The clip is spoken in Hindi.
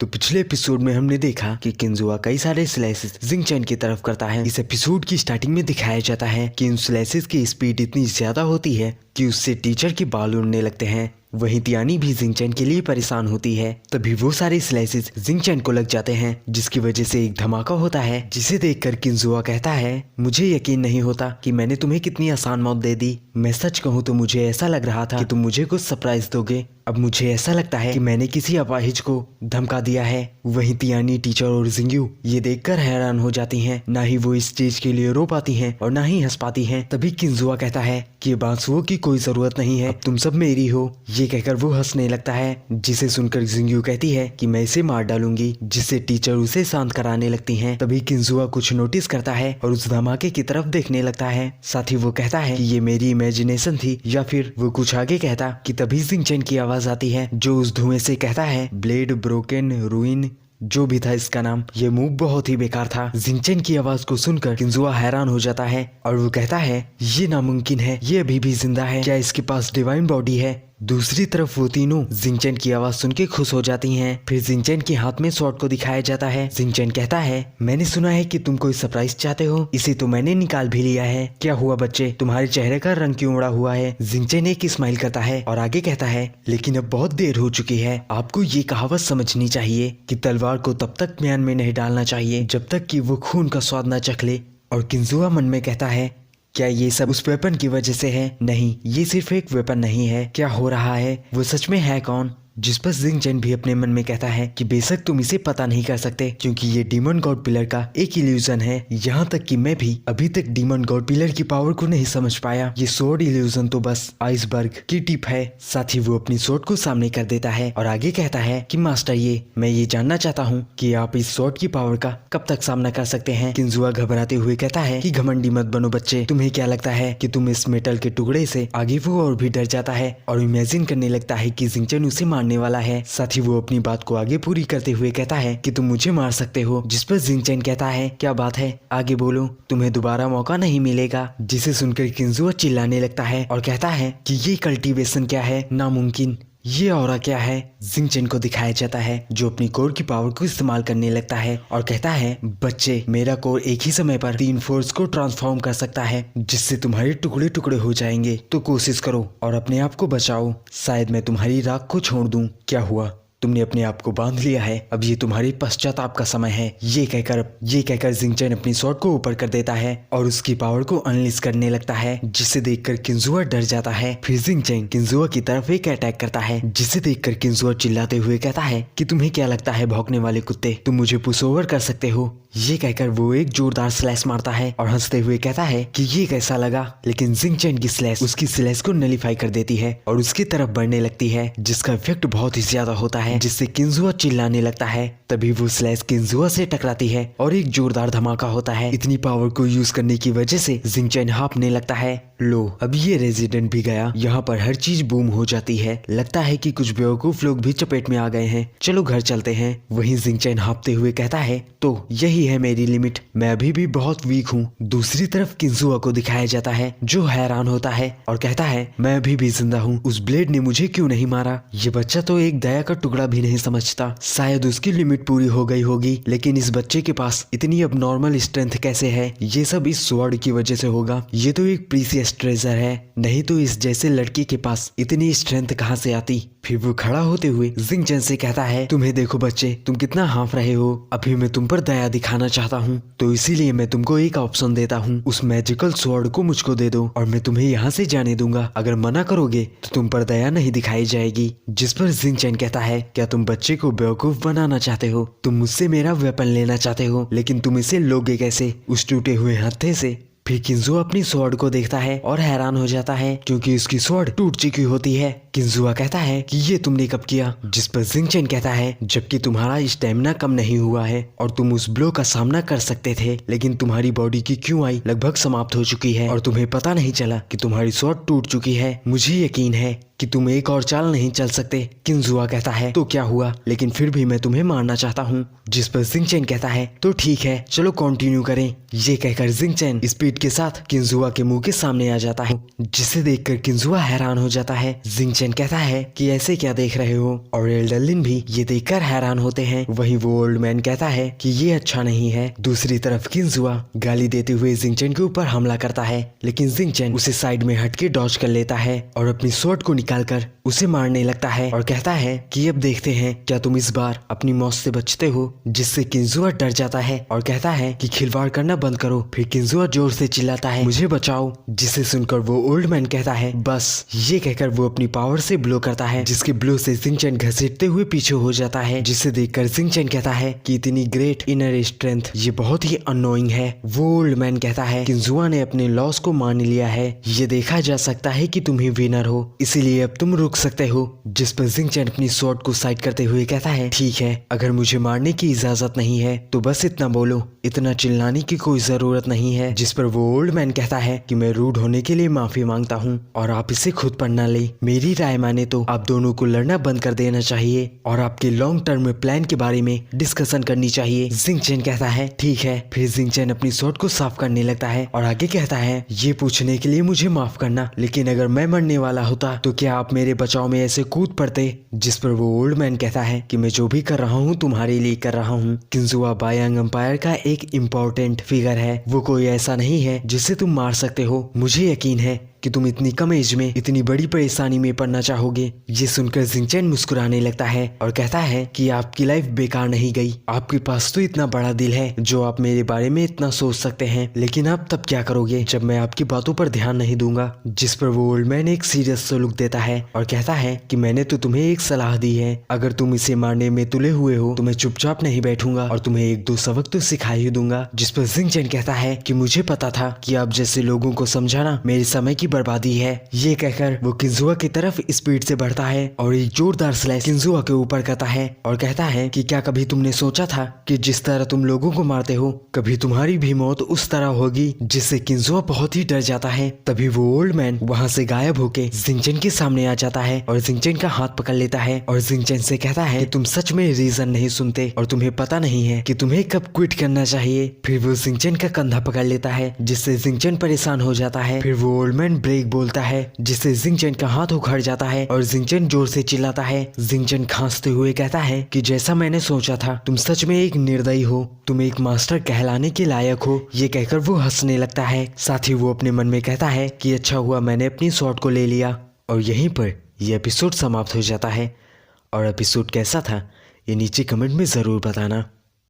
तो पिछले एपिसोड में हमने देखा कि किंजुआ कई सारे स्लाइसेस जिंगचैन की तरफ करता है। इस एपिसोड की स्टार्टिंग में दिखाया जाता है कि उन स्लाइसेस की स्पीड इतनी ज्यादा होती है कि उससे टीचर के बाल उड़ने लगते हैं। वहीं तियानी भी जिंगचैन के लिए परेशान होती है। तभी वो सारे स्लाइसेस जिंगचैन को लग जाते हैं, जिसकी वजह से एक धमाका होता है, जिसे देखकर किंजुआ कहता है, मुझे यकीन नहीं होता कि मैंने तुम्हें कितनी आसान मौत दे दी। मैं सच कहूँ तो मुझे ऐसा लग रहा था कि तुम मुझे कुछ सरप्राइज दोगे। अब मुझे ऐसा लगता है कि मैंने किसी अपाहिज को धमका दिया है। वहीं तियानी, टीचर और जिंग्यू ये देखकर हैरान हो जाती हैं। ना ही वो इस चीज के लिए रो पाती हैं और ना ही हंस पाती हैं। तभी किंजुआ कहता है कि बांसुओं की कोई जरूरत नहीं है, अब तुम सब मेरी हो। ये कहकर वो हंसने लगता है, जिसे सुनकर जिंग्यू कहती है कि मैं इसे मार डालूंगी, जिससे टीचर उसे शांत कराने लगती हैं। तभी किंजुआ कुछ नोटिस करता है और उस धमाके की तरफ देखने लगता है। साथ ही वो कहता है कि ये मेरी इमेजिनेशन थी, या फिर वो कुछ आगे कहता कि तभी जिंगचैन की आवाज आती है, जो उस धुएं से कहता है, ब्लेड ब्रोकन रूइन जो भी था इसका नाम, ये मूव बहुत ही बेकार था। जिंगचैन की आवाज को सुनकर किंजुआ हैरान हो जाता है और वो कहता है, ये नामुमकिन है, ये अभी भी जिंदा है, क्या इसके पास डिवाइन बॉडी है? दूसरी तरफ वो तीनों जिंगचैन की आवाज सुन के खुश हो जाती हैं। फिर जिंगचैन के हाथ में स्वॉर्ड को दिखाया जाता है। जिंगचैन कहता है, मैंने सुना है कि तुम कोई सरप्राइज चाहते हो, इसे तो मैंने निकाल भी लिया है। क्या हुआ बच्चे, तुम्हारे चेहरे का रंग क्यों उड़ा हुआ है? जिंगचैन एक स्माइल करता है और आगे कहता है, लेकिन अब बहुत देर हो चुकी है। आपको ये कहावत समझनी चाहिए कि तलवार को तब तक म्यान में नहीं डालना चाहिए जब तक कि वो खून का स्वाद न चख ले। और किंजुआ मन में कहता है, क्या ये सब उस वेपन की वजह से है? नहीं, ये सिर्फ एक वेपन नहीं है। क्या हो रहा है? वो सच में है कौन? जिस पर जिंगचैन भी अपने मन में कहता है कि बेशक तुम इसे पता नहीं कर सकते, क्योंकि ये डीमन गॉड पिलर का एक इल्यूजन है। यहाँ तक कि मैं भी अभी तक डीमन गॉड पिलर की पावर को नहीं समझ पाया। ये स्वॉर्ड इल्यूजन तो बस आइसबर्ग की टिप है। साथ ही वो अपनी स्वॉर्ड को सामने कर देता है और आगे कहता है कि मास्टर, मैं ये जानना चाहता हूँ कि आप इस स्वॉर्ड की पावर का कब तक सामना कर सकते हैं। किंजुआ घबराते हुए कहता है कि घमंडी मत बनो बच्चे, तुम्हें क्या लगता है कि तुम इस मेटल के टुकड़े से? आगे वो और भी डर जाता है और इमेजिन करने लगता है कि जिंगचैन उसे मारने वाला है। साथ ही वो अपनी बात को आगे पूरी करते हुए कहता है कि तुम मुझे मार सकते हो। जिस पर जिंगचैन कहता है, क्या बात है, आगे बोलो, तुम्हें दोबारा मौका नहीं मिलेगा। जिसे सुनकर किंजुआ चिल्लाने लगता है और कहता है कि ये कल्टीवेशन क्या है, नामुमकिन। ये ऑरा क्या है? जिंगचैन को दिखाया जाता है, जो अपनी कोर की पावर को इस्तेमाल करने लगता है और कहता है, बच्चे, मेरा कोर एक ही समय पर 3 फोर्स को ट्रांसफॉर्म कर सकता है, जिससे तुम्हारे टुकड़े टुकड़े हो जाएंगे। तो कोशिश करो और अपने आप को बचाओ, शायद मैं तुम्हारी राख को छोड़ दूं। क्या हुआ, तुमने अपने आप को बांध लिया है? अब ये तुम्हारी पश्चाताप का समय है। ये कहकर जिंगचैन अपनी स्वॉर्ड को ऊपर कर देता है और उसकी पावर को अनलीश करने लगता है, जिसे देखकर किंजुआ डर जाता है। फिर जिंगचैन किंजुआ की तरफ एक अटैक करता है, जिसे देखकर किंजुआ चिल्लाते हुए कहता है कि तुम्हें क्या लगता है भौंकने वाले कुत्ते, तुम मुझे पुश ओवर कर सकते हो? ये कहकर वो एक जोरदार स्लैश मारता है और हंसते हुए कहता है कि ये कैसा लगा। लेकिन जिंगचैन की स्लैश उसकी स्लैश को नलीफाई कर देती है और उसकी तरफ बढ़ने लगती है, जिसका इफेक्ट बहुत ही ज्यादा होता है, जिससे किंजुआ चिल्लाने लगता है। तभी वो स्लैश किंजुआ से टकराती है और एक जोरदार धमाका होता है। इतनी पावर को यूज करने की वजह से जिंगचैन हाँफने लगता है। लो, अब ये रेजिडेंट भी गया। यहाँ पर हर चीज बूम हो जाती है। लगता है कि कुछ बेवकूफ लोग भी चपेट में आ गए हैं, चलो घर चलते हैं। वहीं जिंगचैन हाँफते हुए कहता है, तो यही है मेरी लिमिट, मैं अभी भी बहुत वीक हूँ। दूसरी तरफ किंजुआ को दिखाया जाता है, जो हैरान होता है और कहता है, मैं अभी भी जिंदा हूँ, उस ब्लेड ने मुझे क्यों नहीं मारा? ये बच्चा तो एक दया का टुकड़ा भी नहीं समझता। शायद उसकी लिमिट पूरी हो गई होगी, लेकिन इस बच्चे के पास इतनी अब नॉर्मल स्ट्रेंथ कैसे है? ये सब इस स्वॉर्ड की वजह से होगा। ये तो एक प्रीसियस ट्रेजर है, नहीं तो इस जैसे लड़की के पास इतनी स्ट्रेंथ कहाँ से आती? फिर वो खड़ा होते हुए जिंगचैन से कहता है, तुम्हें देखो बच्चे, तुम कितना हाँफ रहे हो। अभी मैं तुम पर दया दिखाना चाहता हूँ, तो इसीलिए मैं तुमको एक ऑप्शन देता हूँ, उस मैजिकल स्वॉर्ड को मुझको दे दो और मैं तुम्हें यहाँ से जाने दूंगा। अगर मना करोगे तो तुम पर दया नहीं दिखाई जाएगी। जिस पर जिंगचैन कहता है, क्या तुम बच्चे को बेवकूफ बनाना चाहते हो? तुम मुझसे मेरा वेपन लेना चाहते हो, लेकिन तुम इसे लोगे कैसे? उस टूटे हुए हत्थे से। फिर किंजुआ अपनी स्वॉर्ड को देखता है और हैरान हो जाता है, क्योंकि उसकी स्वॉर्ड टूट चुकी होती है। किंजुआ कहता है कि ये तुमने कब किया? जिस पर जिंगचैन कहता है, जबकि तुम्हारा स्टेमिना कम नहीं हुआ है और तुम उस ब्लो का सामना कर सकते थे, लेकिन तुम्हारी बॉडी की क्यों आई लगभग समाप्त हो चुकी है और तुम्हें पता नहीं चला कि तुम्हारी स्वॉर्ड टूट चुकी है। मुझे यकीन है कि तुम एक और चाल नहीं चल सकते। किंजुआ कहता है तो क्या हुआ, लेकिन फिर भी मैं तुम्हें मारना चाहता हूँ। जिस पर जिंगचैन कहता है तो ठीक है चलो कंटिन्यू करें। ये कहकर जिंगचैन स्पीड के साथ किंजुआ के मुंह के सामने आ जाता है, जिसे देखकर किंजुआ हैरान हो जाता है। जिंगचैन कहता है कि ऐसे क्या देख रहे हो, और एल्डर लिन भी ये देखकर हैरान होते हैं। वहीं वो ओल्ड मैन कहता है कि ये अच्छा नहीं है। दूसरी तरफ किंजुआ गाली देते हुए जिंगचैन के ऊपर हमला करता है, लेकिन जिंगचैन उसे साइड में हटके डॉज कर लेता है और अपनी स्वॉर्ड को निकालकर उसे मारने लगता है और कहता है कि अब देखते हैं क्या तुम इस बार अपनी मौत से बचते हो। जिससे किंजुआ डर जाता है और कहता है कि खिलवाड़ करना बंद करो। फिर किंजुआ जोर से चिल्लाता है मुझे बचाओ, जिसे सुनकर वो ओल्ड मैन कहता है बस। ये कहकर वो अपनी पावर से ब्लो करता है, जिसके ब्लो से जिंगचैन घसीटते हुए पीछे हो जाता है। जिसे देखकर जिंगचैन कहता है कि इतनी ग्रेट इनर स्ट्रेंथ ये बहुत ही अनोइंग है। वो ओल्ड मैन कहता है किंजुआ ने अपने लॉस को मान लिया है, ये देखा जा सकता है कि तुम ही विनर हो, इसीलिए अब तुम रुक सकते हो। जिस पर जिंगचैन अपनी स्वॉर्ड को साइड करते हुए कहता है ठीक है, अगर मुझे मारने की इजाजत नहीं है तो बस इतना बोलो, इतना चिल्लाने की कोई जरूरत नहीं है। जिस पर वो ओल्ड मैन कहता है कि मैं रूड होने के लिए माफी मांगता हूँ और आप इसे खुद पढ़ना ले। मेरी राय माने तो आप दोनों को लड़ना बंद कर देना चाहिए और आपके लॉन्ग टर्म प्लान के बारे में डिस्कशन करनी चाहिए। जिंगचैन कहता है ठीक है। फिर जिंगचैन अपनी स्वॉर्ड को साफ करने लगता है और आगे कहता है ये पूछने के लिए मुझे माफ करना, लेकिन अगर मैं मरने वाला होता तो क्या आप मेरे बचाव में ऐसे कूद पड़ते। जिस पर वो ओल्ड मैन कहता है कि मैं जो भी कर रहा हूँ तुम्हारे लिए कर रहा हूँ। किंजुआ बायांग एम्पायर का एक इम्पोर्टेंट फिगर है, वो कोई ऐसा नहीं है जिसे तुम मार सकते हो। मुझे यकीन है कि तुम इतनी कम एज में इतनी बड़ी परेशानी में पड़ना चाहोगे। ये सुनकर जिंगचैन मुस्कुराने लगता है और कहता है कि आपकी लाइफ बेकार नहीं गई, आपके पास तो इतना बड़ा दिल है जो आप मेरे बारे में इतना सोच सकते हैं, लेकिन आप तब क्या करोगे जब मैं आपकी बातों पर ध्यान नहीं दूंगा। जिस पर वो ओल्ड मैन एक सीरियस सा लुक देता है और कहता है कि मैंने तो तुम्हें एक सलाह दी है, अगर तुम इसे मारने में तुले हुए हो तो मैं चुपचाप नहीं बैठूंगा और तुम्हें एक दो सबक तो सिखा ही दूंगा। जिस पर जिंगचैन कहता है कि मुझे पता था कि आप जैसे लोगों को समझाना मेरे समय की बर्बादी है। ये कहकर वो किंजुआ की तरफ स्पीड से बढ़ता है और एक जोरदार स्लैश किंजुआ के ऊपर करता है और कहता है कि क्या कभी तुमने सोचा था कि जिस तरह तुम लोगों को मारते हो कभी तुम्हारी भी मौत उस तरह होगी। जिससे किंजुआ बहुत ही डर जाता है। तभी वो ओल्ड मैन वहाँ से गायब होके जिंगचैन के सामने आ जाता है और जिंगचैन का हाथ पकड़ लेता है और जिंगचैन से कहता है कि तुम सच में रीजन नहीं सुनते और तुम्हें पता नहीं है कि तुम्हें कब क्विट करना चाहिए। फिर वो जिंगचैन का कंधा पकड़ लेता है, जिससे जिंगचैन परेशान हो जाता है। फिर वो ओल्ड मैन ब्रेक बोलता है, जिससे जिंगचैन का हाथ उखड़ जाता है और जिंगचैन जोर से चिल्लाता है। जिंगचैन खांसते हुए कहता है कि जैसा मैंने सोचा था, तुम सच में एक निर्दयी हो, तुम एक मास्टर कहलाने के लायक हो। ये कहकर वो हंसने लगता है। साथ ही वो अपने मन में कहता है कि अच्छा हुआ मैंने अपनी स्वॉर्ड को ले लिया। और यहीं पर यह एपिसोड समाप्त हो जाता है। और एपिसोड कैसा था ये नीचे कमेंट में ज़रूर बताना।